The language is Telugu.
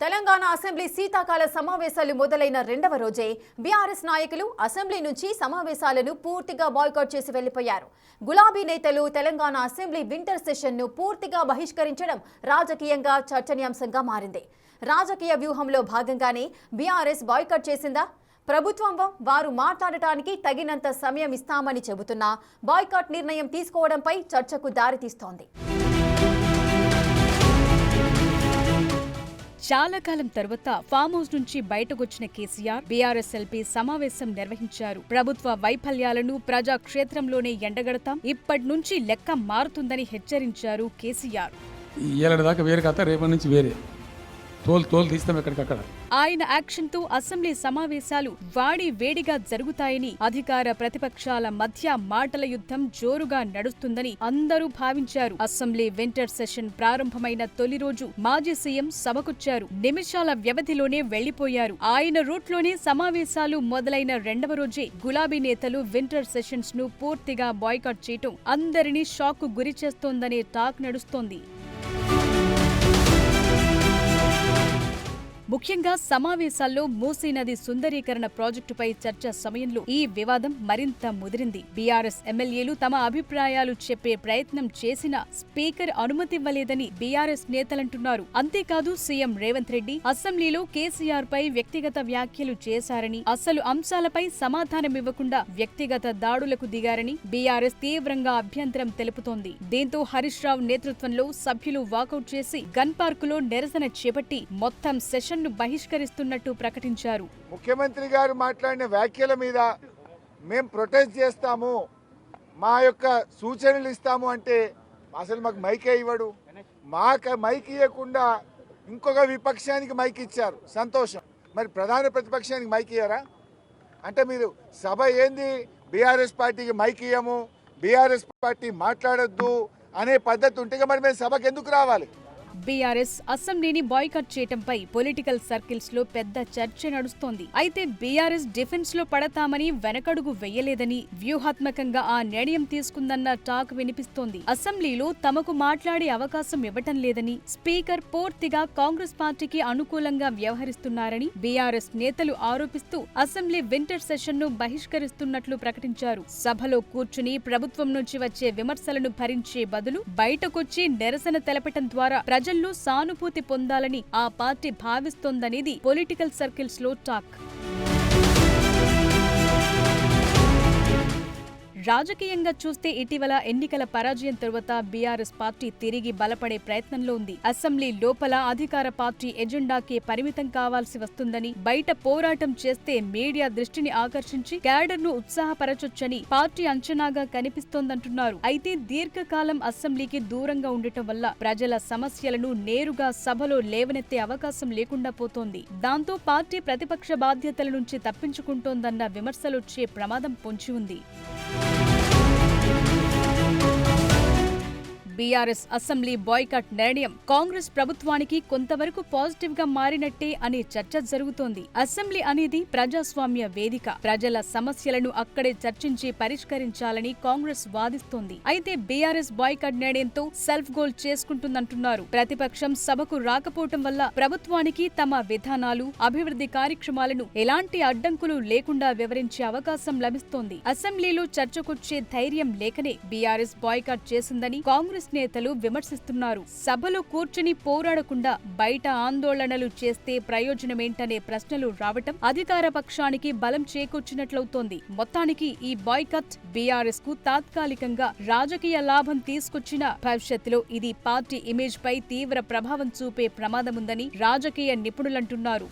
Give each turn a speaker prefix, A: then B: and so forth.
A: తెలంగాణ అసెంబ్లీ శీతాకాల సమావేశాలు మొదలైన రెండవ రోజే బీఆర్ఎస్ నాయకులు అసెంబ్లీ నుంచి సమావేశాలను పూర్తిగా బాయ్కాట్ చేసి వెళ్లిపోయారు. గులాబీ నేతలు తెలంగాణ అసెంబ్లీ వింటర్ సెషన్ను పూర్తిగా బహిష్కరించడం రాజకీయంగా చర్చనీయాంశంగా మారింది. రాజకీయ వ్యూహంలో భాగంగానే బీఆర్ఎస్ బాయ్కాట్ చేసిందా? ప్రభుత్వం వారు మాట్లాడటానికి తగినంత సమయం ఇస్తామని చెబుతున్నా బాయ్కాట్ నిర్ణయం తీసుకోవడంపై చర్చకు దారితీస్తోంది.
B: చాలా కాలం తర్వాత ఫామ్ హౌస్ నుంచి బయటకొచ్చిన కేసీఆర్ బీఆర్ఎస్ ఎల్పీ సమావేశం నిర్వహించారు. ప్రభుత్వ వైఫల్యాలను ప్రజాక్షేత్రంలోనే ఎండగడతాం, ఇప్పటి నుంచి లెక్క మారుతుందని హెచ్చరించారు కేసీఆర్.
C: ఏడాది వేరే కథ, రేపటి నుంచి వేరే తోలు తీస్తాం ఎక్కడికక్కడ.
B: ఆయన యాక్షన్ తో అసెంబ్లీ సమావేశాలు వాడి వేడిగా జరుగుతాయని, అధికార ప్రతిపక్షాల మధ్య మాటల యుద్ధం జోరుగా నడుస్తుందని అందరూ భావించారు. అసెంబ్లీ వింటర్ సెషన్ ప్రారంభమైన తొలి రోజు మాజీ సీఎం సభకొచ్చారు. నిమిషాల వ్యవధిలోనే వెళ్లిపోయారు. ఆయన రూట్లోనే సమావేశాలు మొదలైన రెండవ రోజే గులాబీ నేతలు వింటర్ సెషన్స్ ను పూర్తిగా బాయ్కాట్ చేయటం అందరినీ షాక్ కు గురి చేస్తోందనే టాక్ నడుస్తోంది. ముఖ్యంగా సమావేశాల్లో మూసీ నది సుందరీకరణ ప్రాజెక్టుపై చర్చ సమయంలో ఈ వివాదం మరింత ముదిరింది. బీఆర్ఎస్ ఎమ్మెల్యేలు తమ అభిప్రాయాలు చెప్పే ప్రయత్నం చేసినా స్పీకర్ అనుమతివ్వలేదని బీఆర్ఎస్ నేతలంటున్నారు. అంతేకాదు సీఎం రేవంత్ రెడ్డి అసెంబ్లీలో కేసీఆర్ పై వ్యక్తిగత వ్యాఖ్యలు చేశారని, అసలు అంశాలపై సమాధానమివ్వకుండా వ్యక్తిగత దాడులకు దిగారని బీఆర్ఎస్ తీవ్రంగా అభ్యంతరం తెలుపుతోంది. దీంతో హరీష్ రావు నేతృత్వంలో సభ్యులు వాకౌట్ చేసి గన్ పార్కులో నిరసన చేపట్టి మొత్తం సెషన్ బహిష్కరిస్తున్నట్టు ప్రకటించారు.
D: ముఖ్యమంత్రి గారు మాట్లాడిన వ్యాఖ్యల మీద మేము ప్రొటెస్ట్ చేస్తాము, మా యొక్క సూచనలు ఇస్తాము అంటే అసలు మాకు మైకే ఇవ్వడు. మాకు మైక్ ఇవ్వకుండా ఇంకొక విపక్షానికి మైక్ ఇచ్చారు, సంతోషం. మరి ప్రధాన ప్రతిపక్షానికి మైక్ ఇయ్యారా? అంటే మీరు సభ ఏంది, బీఆర్ఎస్ పార్టీకి మైక్ ఇయ్యము, బీఆర్ఎస్ పార్టీ మాట్లాడొద్దు అనే పద్ధతి ఉంటే మరి మేము సభకు ఎందుకు రావాలి?
B: బీఆర్ఎస్ అసెంబ్లీని బాయ్కాట్ చేయటంపై పొలిటికల్ సర్కిల్స్ లో పెద్ద చర్చ నడుస్తోంది. అయితే బీఆర్ఎస్ డిఫెన్స్ లో పడతామని వెనకడుగు వెయ్యలేదని, వ్యూహాత్మకంగా ఆ నిర్ణయం తీసుకుందన్న టాక్ వినిపిస్తోంది. అసెంబ్లీలో తమకు మాట్లాడే అవకాశం ఇవ్వటం లేదని, స్పీకర్ పూర్తిగా కాంగ్రెస్ పార్టీకి అనుకూలంగా వ్యవహరిస్తున్నారని బీఆర్ఎస్ నేతలు ఆరోపిస్తూ అసెంబ్లీ వింటర్ సెషన్ ను బహిష్కరిస్తున్నట్లు ప్రకటించారు. సభలో కూర్చుని ప్రభుత్వం నుంచి వచ్చే విమర్శలను భరించే బదులు బయటకొచ్చి నిరసన తెలపటం ద్వారా ప్రజల్లో సానుభూతి పొందాలని ఆ పార్టీ భావిస్తోందనేది పొలిటికల్ సర్కిల్స్ లో టాక్. రాజకీయంగా చూస్తే ఇటీవల ఎన్నికల పరాజయం తరువాత బీఆర్ఎస్ పార్టీ తిరిగి బలపడే ప్రయత్నంలో ఉంది. అసెంబ్లీ లోపల అధికార పార్టీ ఎజెండాకే పరిమితం కావాల్సి వస్తుందని, బయట పోరాటం చేస్తే మీడియా దృష్టిని ఆకర్షించి క్యాడర్ ను ఉత్సాహపరచొచ్చని పార్టీ అంచనాగా కనిపిస్తోందంటున్నారు. అయితే దీర్ఘకాలం అసెంబ్లీకి దూరంగా ఉండటం వల్ల ప్రజల సమస్యలను నేరుగా సభలో లేవనెత్తే అవకాశం లేకుండా పోతోంది. దాంతో పార్టీ ప్రతిపక్ష బాధ్యతల నుంచి తప్పించుకుంటోందన్న విమర్శలొచ్చే ప్రమాదం పొంచి ఉంది. బీఆర్ఎస్ అసెంబ్లీ బాయ్కాట్ నిర్ణయం కాంగ్రెస్ ప్రభుత్వానికి కొంతవరకు పాజిటివ్ గా మారినట్టే అనే చర్చ జరుగుతోంది. అసెంబ్లీ అనేది ప్రజాస్వామ్య వేదిక, ప్రజల సమస్యలను అక్కడే చర్చించి పరిష్కరించాలని కాంగ్రెస్ వాదిస్తోంది. అయితే బీఆర్ఎస్ బాయ్కాట్ నిర్ణయంతో సెల్ఫ్ గోల్ చేసుకుంటుందంటున్నారు. ప్రతిపక్షం సభకు రాకపోవటం వల్ల ప్రభుత్వానికి తమ విధానాలు, అభివృద్ధి కార్యక్రమాలను ఎలాంటి అడ్డంకులు లేకుండా వివరించే అవకాశం లభిస్తోంది. అసెంబ్లీలో చర్చకొచ్చే ధైర్యం లేకనే బీఆర్ఎస్ బాయ్కాట్ చేసిందని కాంగ్రెస్ నేతలు విమర్శిస్తున్నారు. సభలో కూర్చుని పోరాడకుండా బయట ఆందోళనలు చేస్తే ప్రయోజనమేంటనే ప్రశ్నలు రావటం అధికార పక్షానికి బలం చేకూర్చినట్లవుతోంది. మొత్తానికి ఈ బాయ్కాట్ బీఆర్ఎస్ కు తాత్కాలికంగా రాజకీయ లాభం తీసుకొచ్చిన భవిష్యత్తులో ఇది పార్టీ ఇమేజ్ పై తీవ్ర ప్రభావం చూపే ప్రమాదముందని రాజకీయ నిపుణులంటున్నారు.